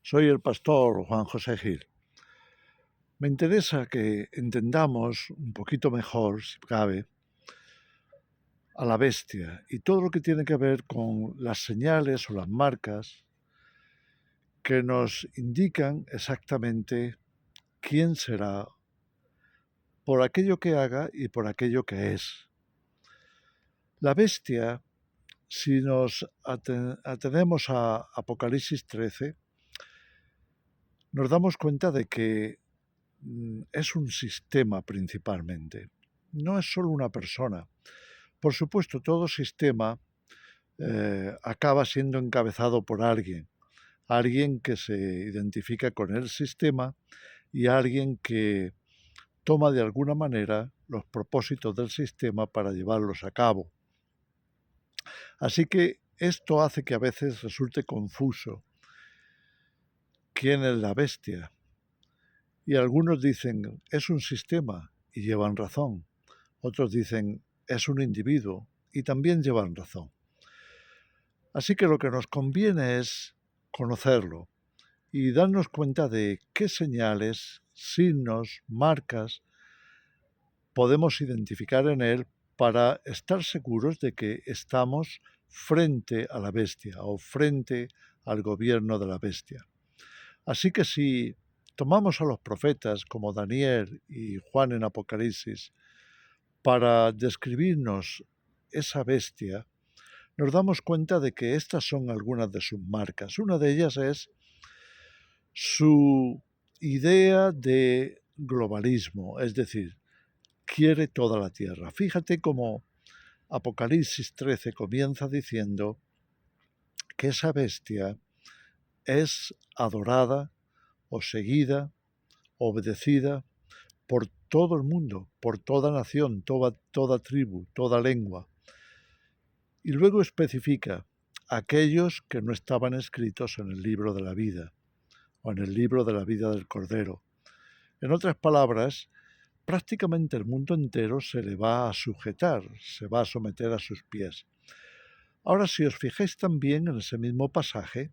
Soy el pastor Juan José Gil. Me interesa que entendamos un poquito mejor, si cabe, a la bestia y todo lo que tiene que ver con las señales o las marcas que nos indican exactamente quién será por aquello que haga y por aquello que es. La bestia, si nos atenemos a Apocalipsis 13, nos damos cuenta de que es un sistema principalmente, no es solo una persona. Por supuesto, todo sistema acaba siendo encabezado por alguien que se identifica con el sistema y alguien que toma de alguna manera los propósitos del sistema para llevarlos a cabo. Así que esto hace que a veces resulte confuso quién es la bestia. Y algunos dicen, es un sistema, y llevan razón. Otros dicen, es un individuo, y también llevan razón. Así que lo que nos conviene es conocerlo y darnos cuenta de qué señales, signos, marcas podemos identificar en él para estar seguros de que estamos frente a la bestia o frente al gobierno de la bestia. Así que si tomamos a los profetas como Daniel y Juan en Apocalipsis para describirnos esa bestia, nos damos cuenta de que estas son algunas de sus marcas. Una de ellas es su idea de globalismo, es decir, quiere toda la tierra. Fíjate cómo Apocalipsis 13 comienza diciendo que esa bestia es adorada o seguida, obedecida por todo el mundo, por toda nación, toda tribu, toda lengua. Y luego especifica aquellos que no estaban escritos en el libro de la vida o en el libro de la vida del Cordero. En otras palabras, prácticamente el mundo entero se le va a sujetar, se va a someter a sus pies. Ahora, si os fijáis también en ese mismo pasaje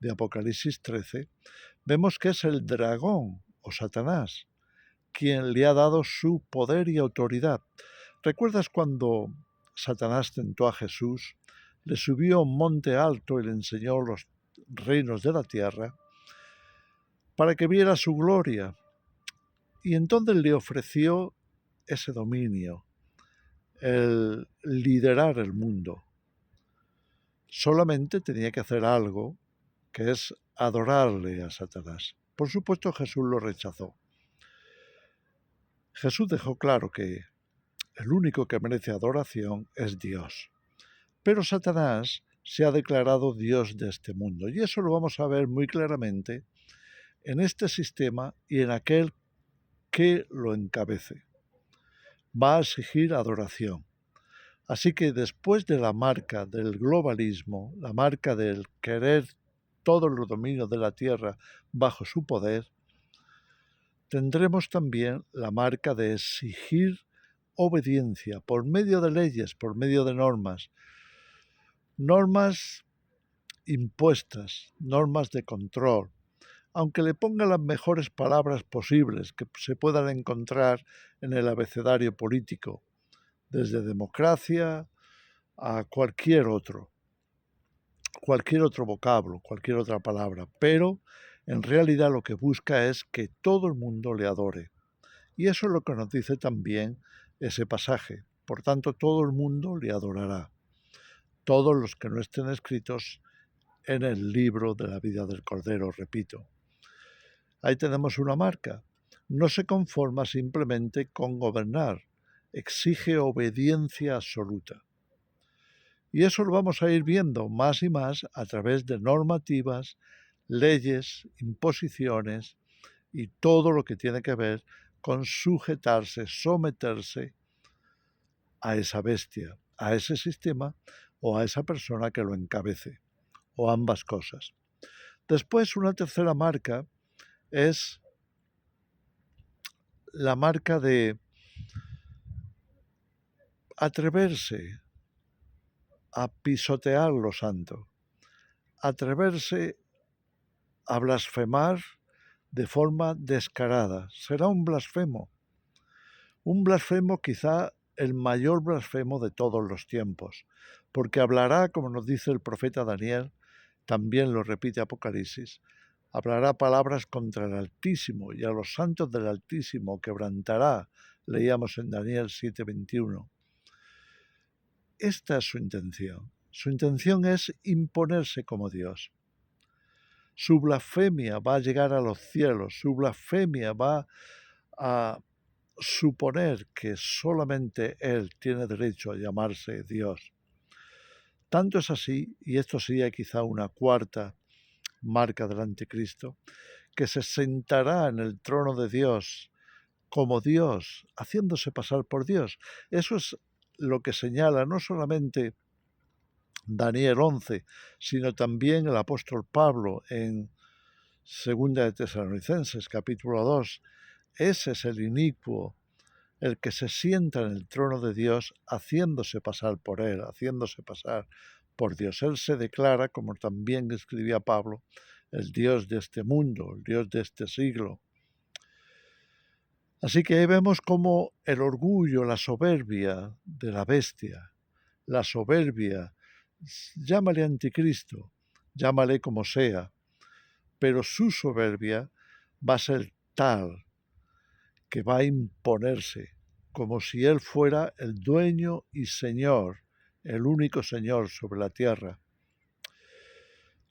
de Apocalipsis 13, vemos que es el dragón o Satanás quien le ha dado su poder y autoridad. ¿Recuerdas cuando Satanás tentó a Jesús, le subió a un monte alto y le enseñó los reinos de la tierra para que viera su gloria? Y entonces le ofreció ese dominio, el liderar el mundo. Solamente tenía que hacer algo, que es adorarle a Satanás. Por supuesto, Jesús lo rechazó. Jesús dejó claro que el único que merece adoración es Dios. Pero Satanás se ha declarado Dios de este mundo. Y eso lo vamos a ver muy claramente en este sistema y en aquel que lo encabece. Va a exigir adoración. Así que después de la marca del globalismo, la marca del querer todos los dominios de la tierra bajo su poder, tendremos también la marca de exigir obediencia por medio de leyes, por medio de normas impuestas, normas de control, aunque le ponga las mejores palabras posibles que se puedan encontrar en el abecedario político, desde democracia a cualquier otro vocablo, cualquier otra palabra, pero en realidad lo que busca es que todo el mundo le adore. Y eso es lo que nos dice también ese pasaje. Por tanto, todo el mundo le adorará. Todos los que no estén escritos en el libro de la vida del Cordero, repito. Ahí tenemos una marca. No se conforma simplemente con gobernar, exige obediencia absoluta. Y eso lo vamos a ir viendo más y más a través de normativas, leyes, imposiciones y todo lo que tiene que ver con sujetarse, someterse a esa bestia, a ese sistema o a esa persona que lo encabece, o ambas cosas. Después, una tercera marca es la marca de atreverse a pisotear lo santo, atreverse a blasfemar de forma descarada. Será un blasfemo quizá el mayor blasfemo de todos los tiempos, porque hablará, como nos dice el profeta Daniel, también lo repite Apocalipsis, hablará palabras contra el Altísimo y a los santos del Altísimo quebrantará, leíamos en Daniel 7:21. Esta es su intención. Su intención es imponerse como Dios. Su blasfemia va a llegar a los cielos, su blasfemia va a suponer que solamente Él tiene derecho a llamarse Dios. Tanto es así, y esto sería quizá una cuarta marca del anticristo, que se sentará en el trono de Dios como Dios, haciéndose pasar por Dios. Eso es lo que señala no solamente Daniel 11, sino también el apóstol Pablo en 2 de Tesalonicenses, capítulo 2. Ese es el inicuo, el que se sienta en el trono de Dios haciéndose pasar por Él, haciéndose pasar por Dios. Él se declara, como también escribía Pablo, el Dios de este mundo, el Dios de este siglo. Así que ahí vemos cómo el orgullo, la soberbia de la bestia, la soberbia, llámale anticristo, llámale como sea, pero su soberbia va a ser tal que va a imponerse como si él fuera el dueño y señor, el único señor sobre la tierra.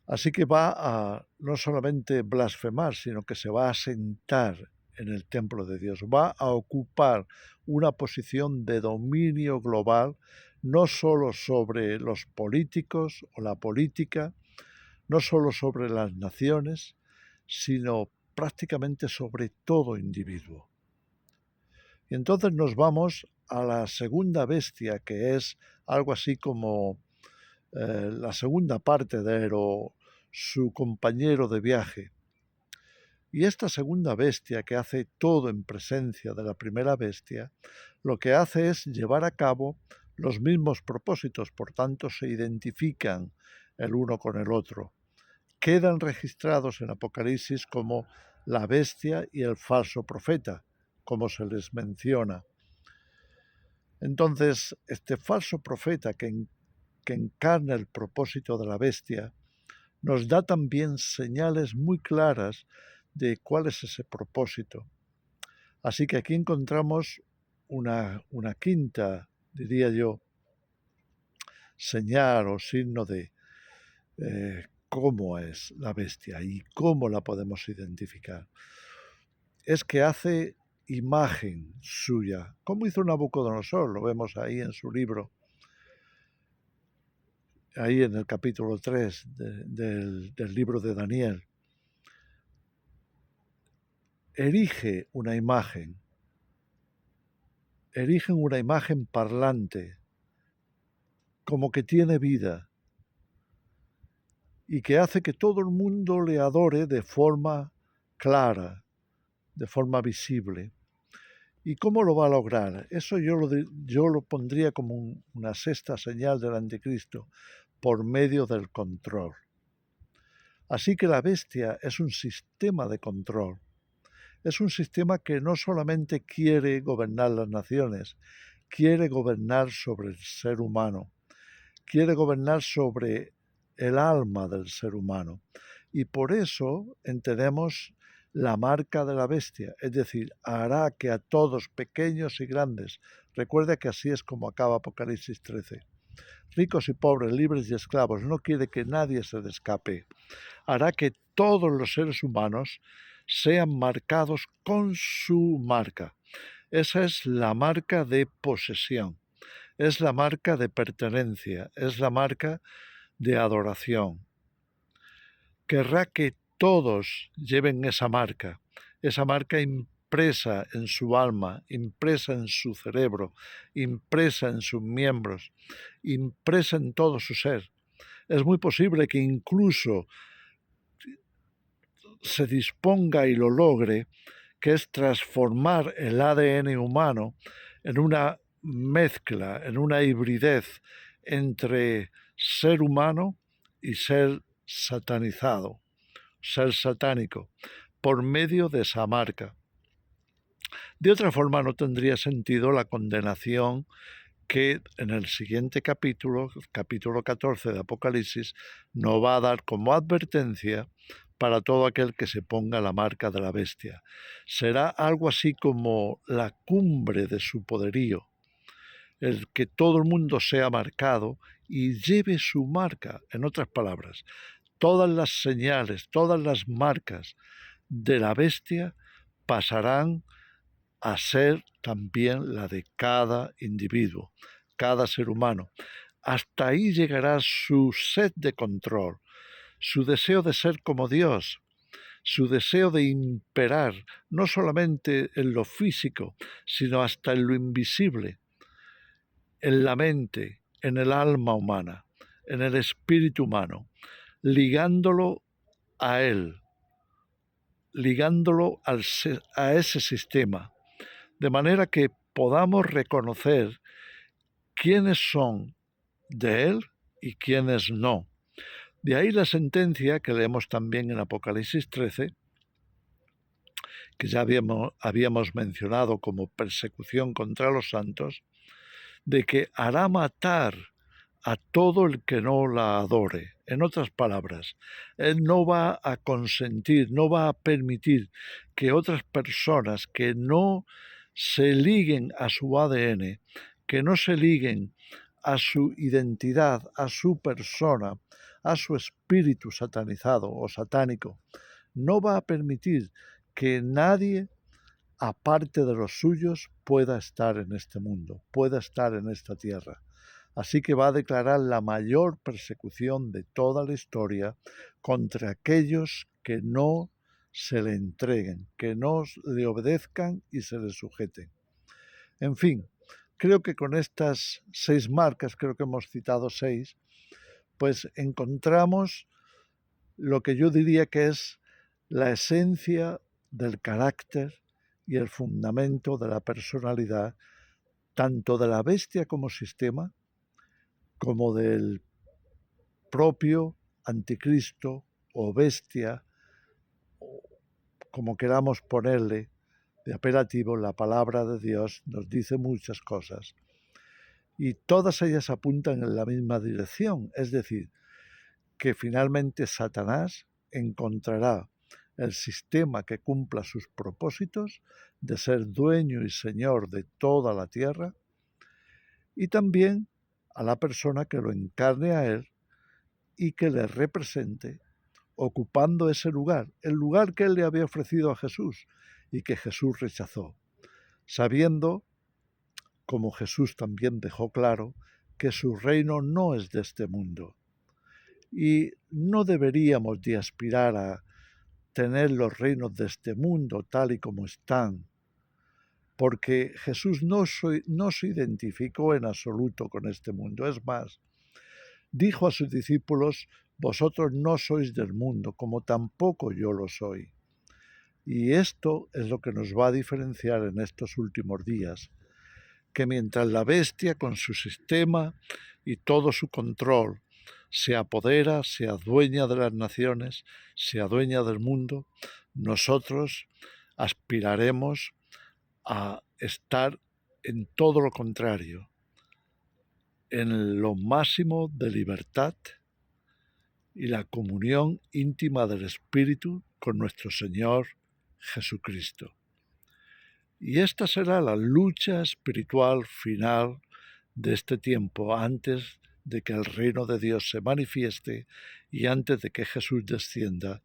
Así que va a no solamente blasfemar, sino que se va a sentar en el templo de Dios, va a ocupar una posición de dominio global, no solo sobre los políticos o la política, no solo sobre las naciones, sino prácticamente sobre todo individuo. Y entonces nos vamos a la segunda bestia, que es algo así como la segunda parte de él o su compañero de viaje. Y esta segunda bestia, que hace todo en presencia de la primera bestia, lo que hace es llevar a cabo los mismos propósitos, por tanto se identifican el uno con el otro. Quedan registrados en Apocalipsis como la bestia y el falso profeta, como se les menciona. Entonces, este falso profeta que encarna el propósito de la bestia, nos da también señales muy claras de cuál es ese propósito. Así que aquí encontramos una quinta, diría yo, señal o signo de cómo es la bestia y cómo la podemos identificar. Es que hace imagen suya, como hizo Nabucodonosor, lo vemos ahí en su libro, ahí en el capítulo 3 del libro de Daniel. Erigen una imagen parlante, como que tiene vida, y que hace que todo el mundo le adore de forma clara, de forma visible. ¿Y cómo lo va a lograr? Eso yo lo pondría como una sexta señal del anticristo, por medio del control. Así que la bestia es un sistema de control. Es un sistema que no solamente quiere gobernar las naciones, quiere gobernar sobre el ser humano, quiere gobernar sobre el alma del ser humano. Y por eso entendemos la marca de la bestia, es decir, hará que a todos, pequeños y grandes, recuerda que así es como acaba Apocalipsis 13, ricos y pobres, libres y esclavos, no quiere que nadie se le escape, hará que todos los seres humanos sean marcados con su marca. Esa es la marca de posesión, es la marca de pertenencia, es la marca de adoración. Querrá que todos lleven esa marca impresa en su alma, impresa en su cerebro, impresa en sus miembros, impresa en todo su ser. Es muy posible que incluso se disponga y lo logre, que es transformar el ADN humano en una mezcla, en una hibridez entre ser humano y ser satanizado ser satánico, por medio de esa marca. De otra forma no tendría sentido la condenación que en el siguiente capítulo 14 de Apocalipsis, nos va a dar como advertencia para todo aquel que se ponga la marca de la bestia. Será algo así como la cumbre de su poderío, el que todo el mundo sea marcado y lleve su marca. En otras palabras, todas las señales, todas las marcas de la bestia pasarán a ser también la de cada individuo, cada ser humano. Hasta ahí llegará su sed de control, su deseo de ser como Dios, su deseo de imperar, no solamente en lo físico, sino hasta en lo invisible, en la mente, en el alma humana, en el espíritu humano, ligándolo a él, ligándolo a ese sistema, de manera que podamos reconocer quiénes son de él y quiénes no. De ahí la sentencia que leemos también en Apocalipsis 13, que ya habíamos mencionado como persecución contra los santos, de que hará matar a todo el que no la adore. En otras palabras, él no va a consentir, no va a permitir que otras personas que no se liguen a su ADN, que no se liguen a su identidad, a su persona, a su espíritu satanizado o satánico, no va a permitir que nadie, aparte de los suyos, pueda estar en este mundo, pueda estar en esta tierra. Así que va a declarar la mayor persecución de toda la historia contra aquellos que no se le entreguen, que no le obedezcan y se le sujeten. En fin, creo que con estas 6 marcas, creo que hemos citado 6, pues encontramos lo que yo diría que es la esencia del carácter y el fundamento de la personalidad, tanto de la bestia como sistema, como del propio anticristo o bestia, como queramos ponerle de apelativo. La palabra de Dios nos dice muchas cosas y todas ellas apuntan en la misma dirección, es decir, que finalmente Satanás encontrará el sistema que cumpla sus propósitos de ser dueño y señor de toda la tierra, y también a la persona que lo encarne a él y que le represente, ocupando ese lugar, el lugar que él le había ofrecido a Jesús y que Jesús rechazó, sabiendo, como Jesús también dejó claro, que su reino no es de este mundo. Y no deberíamos de aspirar a tener los reinos de este mundo tal y como están, porque Jesús no se identificó en absoluto con este mundo. Es más, dijo a sus discípulos: vosotros no sois del mundo, como tampoco yo lo soy. Y esto es lo que nos va a diferenciar en estos últimos días, que mientras la bestia con su sistema y todo su control se apodera, se adueña de las naciones, se adueña del mundo, nosotros aspiraremos a estar en todo lo contrario, en lo máximo de libertad y la comunión íntima del Espíritu con nuestro Señor Jesucristo. Y esta será la lucha espiritual final de este tiempo, antes de que el reino de Dios se manifieste y antes de que Jesús descienda,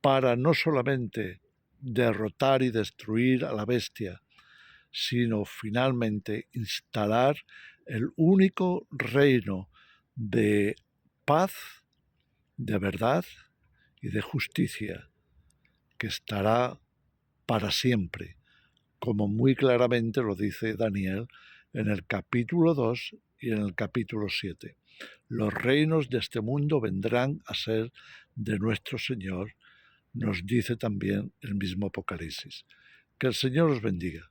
para no solamente derrotar y destruir a la bestia, sino finalmente instalar el único reino de paz, de verdad y de justicia, que estará para siempre, como muy claramente lo dice Daniel en el capítulo 2 y en el capítulo 7. Los reinos de este mundo vendrán a ser de nuestro Señor, nos dice también el mismo Apocalipsis. Que el Señor os bendiga.